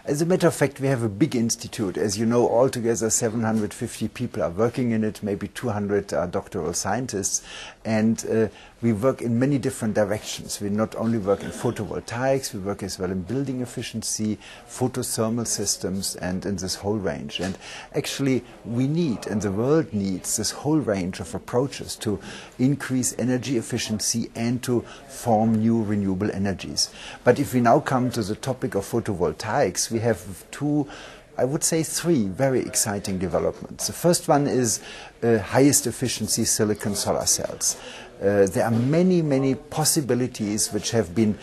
As a matter of fact, we have a big institute. As you know, altogether 750 people are working in it, maybe 200 are doctoral scientists, and we work in many different directions. We not only work in photovoltaics, we work as well in building efficiency, photothermal systems, and in this whole range. And actually, we need, and the world needs, this whole range of approaches to increase energy efficiency and to form new renewable energies. But if we now come to the topic of photovoltaics, we have two, I would say three very exciting developments. The first one is highest efficiency silicon solar cells. There are many possibilities which have been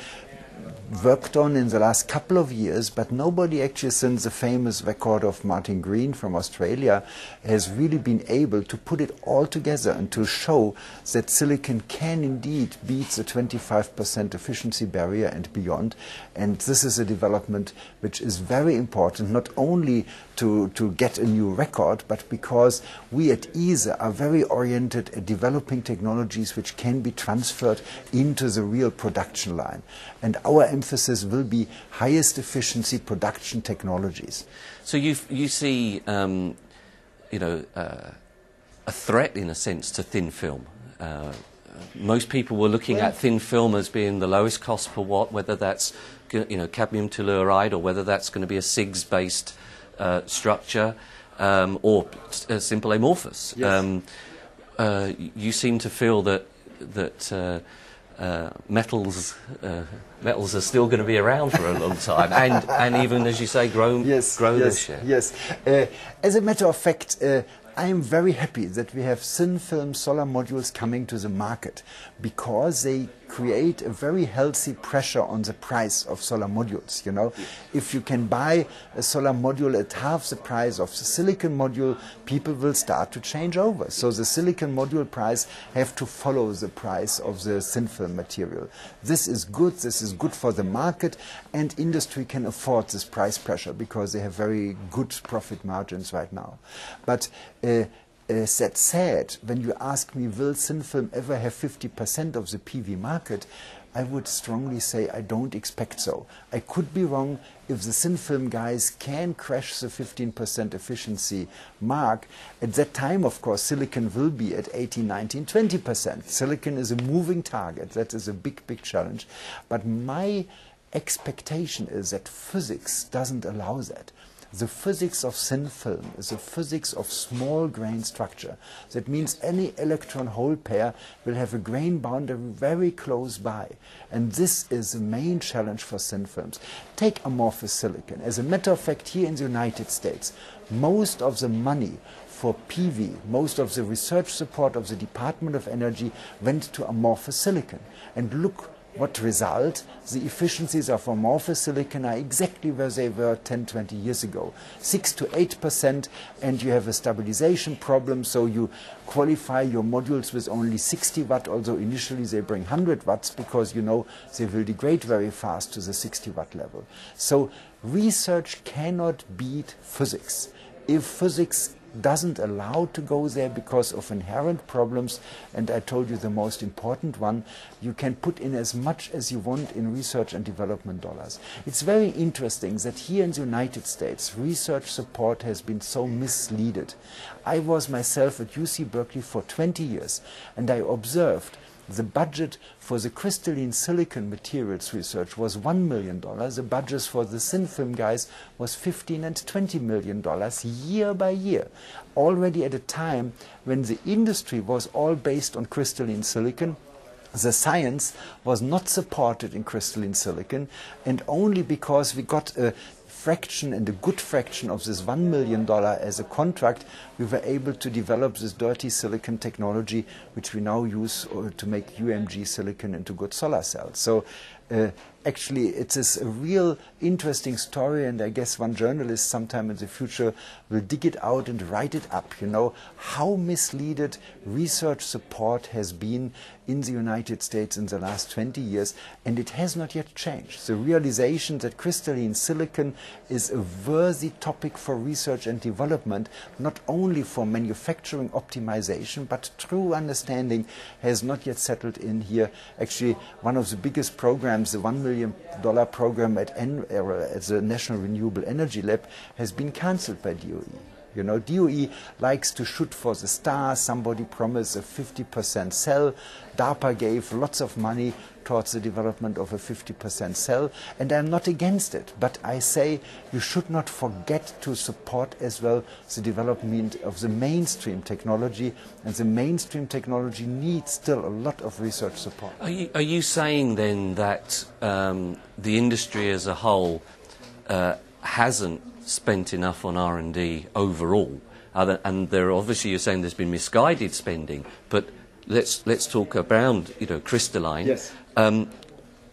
worked on in the last couple of years, but nobody actually, since the famous record of Martin Green from Australia, has really been able to put it all together and to show that silicon can indeed beat the 25% efficiency barrier and beyond. And this is a development which is very important, not only to get a new record, but because we at ESE are very oriented at developing technologies which can be transferred into the real production line. And our emphasis will be highest efficiency production technologies. So you see, a threat in a sense to thin film. Most people were looking at thin film as being the lowest cost per watt, whether that's cadmium telluride or whether that's going to be a CIGS-based structure or simple amorphous. Yes. You seem to feel that metals are still going to be around for a long time, and even, as you say, grow this year. Yes. As a matter of fact, I am very happy that we have thin film solar modules coming to the market, because they create a very healthy pressure on the price of solar modules. You know, if you can buy a solar module at half the price of the silicon module, people will start to change over. So the silicon module price have to follow the price of the thin film material. This is good. This is good for the market, and industry can afford this price pressure because they have very good profit margins right now. But that said, when you ask me, will thin film ever have 50% of the PV market, I would strongly say I don't expect so. I could be wrong. If the thin film guys can crash the 15% efficiency mark, at that time, of course, silicon will be at 18, 19, 20%. Silicon is a moving target. That is a big challenge. But my expectation is that physics doesn't allow that. The physics of thin film is the physics of small grain structure. That means any electron-hole pair will have a grain boundary very close by. And this is the main challenge for thin films. Take amorphous silicon. As a matter of fact, here in the United States, most of the money for PV, most of the research support of the Department of Energy went to amorphous silicon. And look what result, the efficiencies of amorphous silicon are exactly where they were 10, 20 years ago. 6 to 8%, and you have a stabilization problem, so you qualify your modules with only 60 watt, although initially they bring 100 watts, because you know they will degrade very fast to the 60 watt level. So research cannot beat physics. If physics doesn't allow to go there because of inherent problems, and I told you the most important one, you can put in as much as you want in research and development dollars. It's very interesting that here in the United States, research support has been so misleaded. I was myself at UC Berkeley for 20 years, and I observed the budget for the crystalline silicon materials research was $1 million. The budget for the thin film guys was $15 and $20 million year by year. Already at a time when the industry was all based on crystalline silicon, the science was not supported in crystalline silicon, and only because we got a fraction and a good fraction of this $1 million as a contract, we were able to develop this dirty silicon technology, which we now use to make UMG silicon into good solar cells. So actually it is a real interesting story, and I guess one journalist sometime in the future will dig it out and write it up, you know, how misleaded research support has been in the United States in the last 20 years, and it has not yet changed. The realization that crystalline silicon is a worthy topic for research and development, not only for manufacturing optimization, but true understanding has not yet settled in here. Actually, one of the biggest programs times the $1 million program at the National Renewable Energy Lab has been cancelled by DOE. You know, DOE likes to shoot for the stars. Somebody promised a 50% cell. DARPA gave lots of money towards the development of a 50% cell, and I'm not against it, but I say you should not forget to support as well the development of the mainstream technology, and the mainstream technology needs still a lot of research support. Are you saying then that the industry as a whole hasn't spent enough on R&D overall? And there obviously you're saying there's been misguided spending, but let's talk around, you know, crystalline. Yes.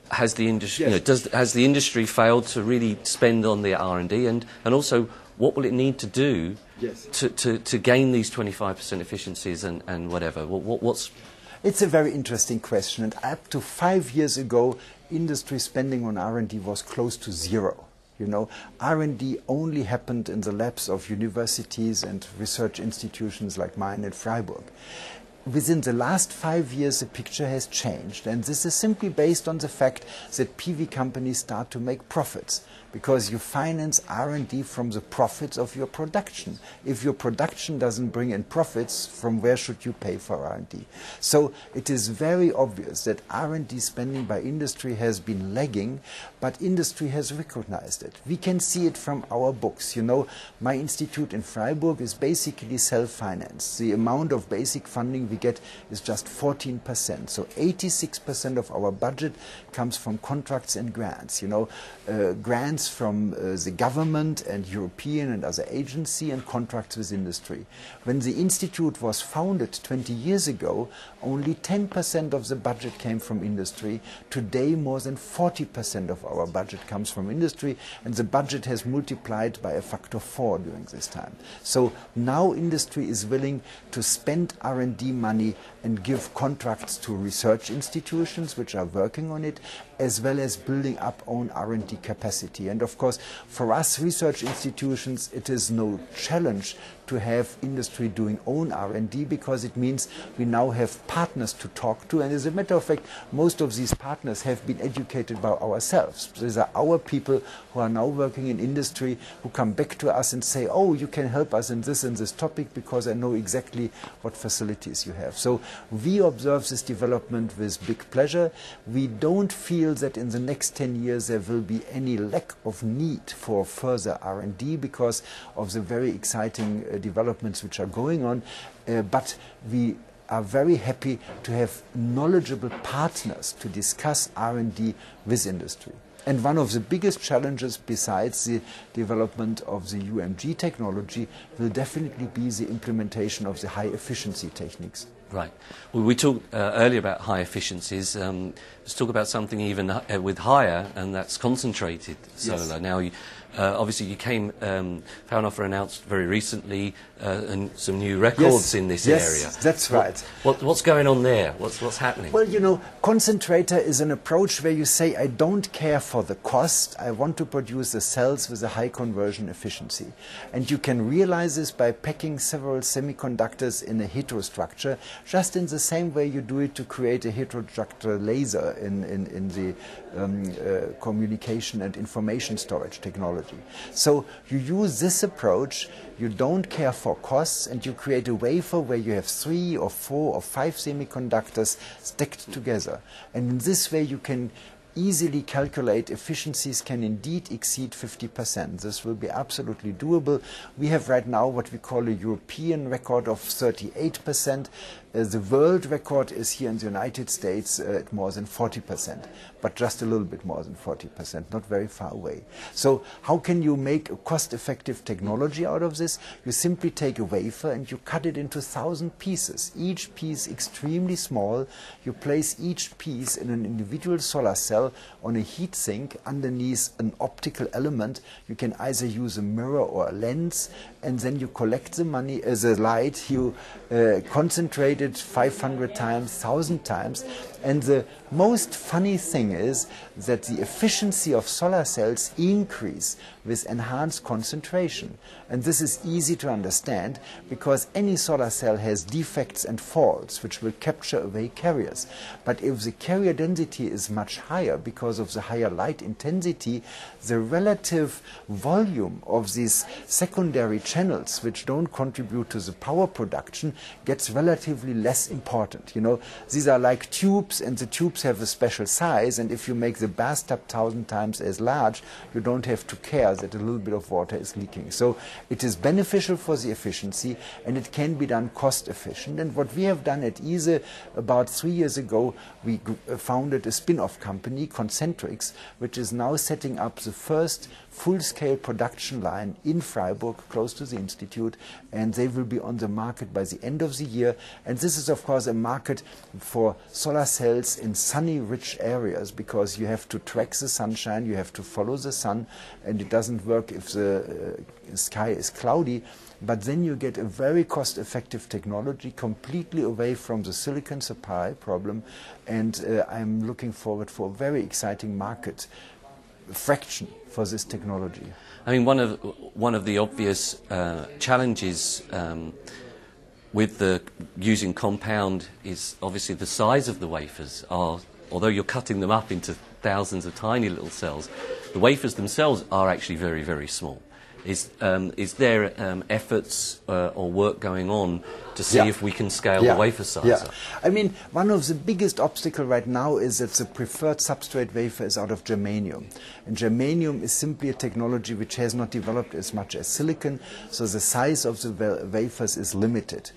Has the industry, Yes. has the industry failed to really spend on the R&D, and also what will it need to do Yes. to gain these 25% efficiencies and whatever? What's It's a very interesting question, and up to 5 years ago, industry spending on R&D was close to zero. You know, R&D only happened in the labs of universities and research institutions like mine in Freiburg. Within the last 5 years, the picture has changed, and this is simply based on the fact that PV companies start to make profits, because you finance R&D from the profits of your production. If your production doesn't bring in profits, from where should you pay for R&D? So it is very obvious that R&D spending by industry has been lagging, but industry has recognized it. We can see it from our books. You know, my institute in Freiburg is basically self-financed. The amount of basic funding we get is just 14%. So 86% of our budget comes from contracts and grants. You know, grants from the government and European and other agency, and contracts with industry. When the institute was founded 20 years ago, only 10% of the budget came from industry. Today, more than 40% of our budget comes from industry, and the budget has multiplied by a factor 4 during this time. So now industry is willing to spend R&D money and give contracts to research institutions which are working on it, as well as building up own R&D capacity. And of course, for us research institutions, it is no challenge to have industry doing own R&D, because it means we now have partners to talk to. And as a matter of fact, most of these partners have been educated by ourselves. These are our people who are now working in industry, who come back to us and say, oh, you can help us in this and this topic, because I know exactly what facilities you have. So we observe this development with big pleasure. We don't feel that in the next 10 years there will be any lack of need for further R&D because of the very exciting developments which are going on, but we are very happy to have knowledgeable partners to discuss R&D with industry. And one of the biggest challenges, besides the development of the UMG technology, will definitely be the implementation of the high efficiency techniques. Right. Well, we talked earlier about high efficiencies. Let's talk about something even with higher, and that's concentrated solar. Yes. Now, obviously, you came. Fraunhofer announced very recently some new records in this area. Yes, that's right. What's going on there? What's happening? Well, you know, concentrator is an approach where you say, I don't care for the cost. I want to produce the cells with a high conversion efficiency. And you can realize this by packing several semiconductors in a heterostructure, just in the same way you do it to create a heterostructure laser in the communication and information storage technology. So you use this approach, you don't care for costs, and you create a wafer where you have 3 or 4 or 5 semiconductors stacked together. And in this way you can easily calculate efficiencies can indeed exceed 50%. This will be absolutely doable. We have right now what we call a European record of 38%. The world record is here in the United States at more than 40%, but just a little bit more than 40%, not very far away. So how can you make a cost-effective technology out of this? You simply take a wafer and you cut it into 1,000 pieces, each piece extremely small. You place each piece in an individual solar cell on a heat sink underneath an optical element. You can either use a mirror or a lens, and then you collect the money as a light, you concentrate it 500 times, 1,000 times, And the most funny thing is that the efficiency of solar cells increase with enhanced concentration. And this is easy to understand because any solar cell has defects and faults which will capture away carriers. But if the carrier density is much higher because of the higher light intensity, the relative volume of these secondary channels which don't contribute to the power production gets relatively less important. You know, these are like tubes, and the tubes have a special size, and if you make the bathtub 1,000 times as large, you don't have to care that a little bit of water is leaking. So it is beneficial for the efficiency, and it can be done cost efficient. And what we have done at ISE about 3 years ago, we founded a spin-off company, Concentrix, which is now setting up the first full-scale production line in Freiburg, close to the Institute, and they will be on the market by the end of the year. And this is, of course, a market for solar cells in sunny, rich areas, because you have to track the sunshine, you have to follow the sun, and it doesn't work if the sky is cloudy. But then you get a very cost-effective technology, completely away from the silicon supply problem, and I'm looking forward for a very exciting market fraction for this technology. I mean, one of the obvious challenges with using compound is obviously the size of the wafers. Although you're cutting them up into thousands of tiny little cells, the wafers themselves are actually very, very small. Is there efforts or work going on to see if we can scale the wafer size up? I mean, one of the biggest obstacles right now is that the preferred substrate wafer is out of germanium. And germanium is simply a technology which has not developed as much as silicon, so the size of the wafers is limited.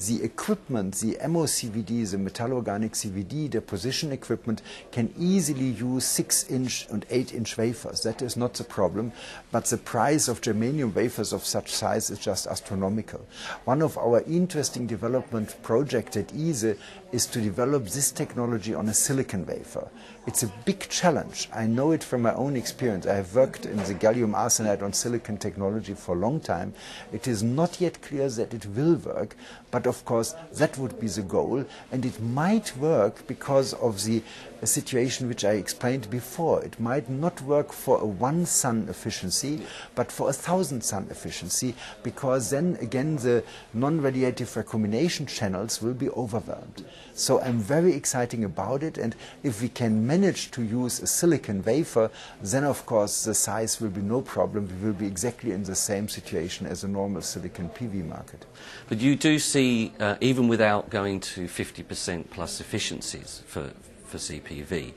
The equipment, the MOCVD, the metal-organic CVD deposition equipment, can easily use 6-inch and 8-inch wafers. That is not the problem, but the price of germanium wafers of such size is just astronomical. One of our interesting development projects at ISE is to develop this technology on a silicon wafer. It's a big challenge. I know it from my own experience. I have worked in the gallium arsenide on silicon technology for a long time. It is not yet clear that it will work, but of course that would be the goal, and it might work because of the situation which I explained before. It might not work for a 1 sun efficiency, but for 1,000 sun efficiency, because then again the non-radiative recombination channels will be overwhelmed. So I'm very excited about it, and if we can manage to use a silicon wafer, then of course the size will be no problem. We will be exactly in the same situation as a normal silicon PV market. But you do see, even without going to 50% plus efficiencies for CPV,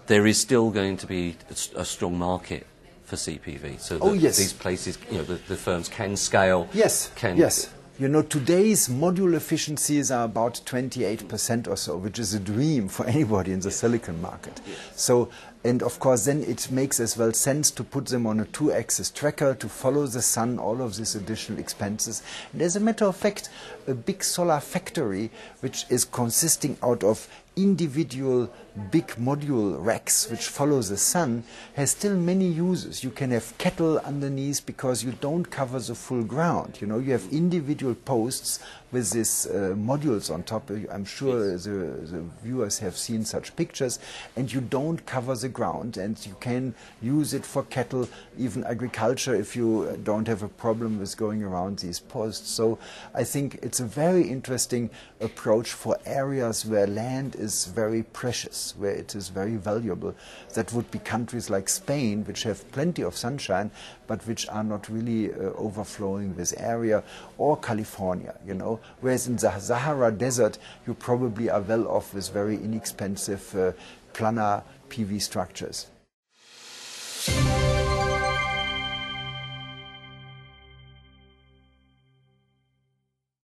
there is still going to be a strong market for CPV. So that these places, you know, the firms can scale. Yes. You know, today's module efficiencies are about 28% or so, which is a dream for anybody in the silicon market. So, and of course then it makes as well sense to put them on a 2-axis tracker to follow the sun, all of these additional expenses. And as a matter of fact, a big solar factory, which is consisting out of individual big module racks which follow the sun, has still many uses. You can have kettle underneath because you don't cover the full ground. You know, you have individual posts with these modules on top. I'm sure the viewers have seen such pictures, and you don't cover the ground, and you can use it for cattle, even agriculture, if you don't have a problem with going around these posts. So I think it's a very interesting approach for areas where land is very precious, where it is very valuable. That would be countries like Spain, which have plenty of sunshine, but which are not really overflowing with area, or California, you know. Whereas in the Sahara Desert, you probably are well off with very inexpensive planar PV structures.